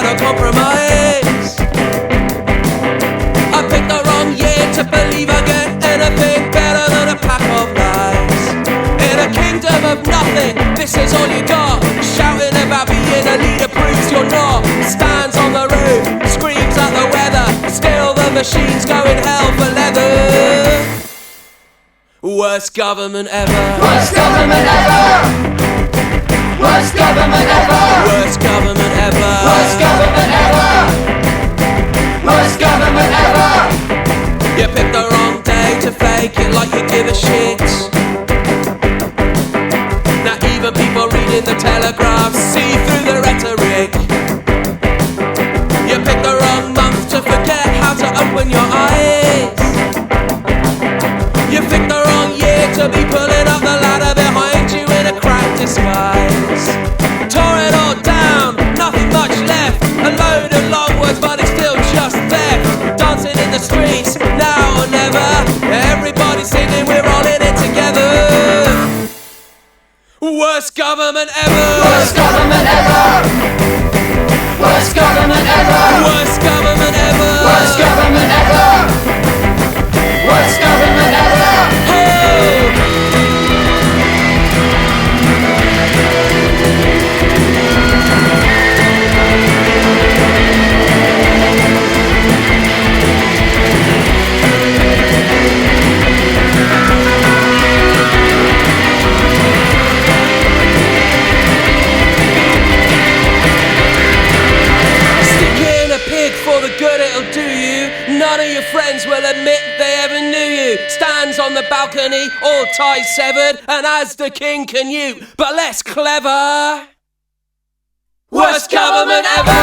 no compromise. I picked the wrong year to believe I get anything better than a pack of lies. In a kingdom of nothing, this is all you got. Shouting about being a leader proves you're not. Stands on the roof, screams at the weather. Still the machine's going hell for leather. Worst government ever. Worst government ever. Worst government ever. Worst government ever. Worst government ever. Worst government ever. You picked the wrong day to fake it like you give a shit. Now even people reading the Telegraph see through the rhetoric. You picked the wrong month to forget how to open your eyes. You picked the wrong year to be pulling up the ladder behind you in a cracked disguise. Tore it all down, nothing much left. A load of long words, but it's still just theft. Dancing in the streets, now or never. Everybody singing, we're all in it together. Worst government ever. Worst government ever. Worst government ever. Worst government ever. Worst government ever. Worst government ever. Oh! For the good it'll do you. None of your friends will admit they ever knew you. Stands on the balcony, all ties severed, and as the king can you, but less clever. Worst government ever.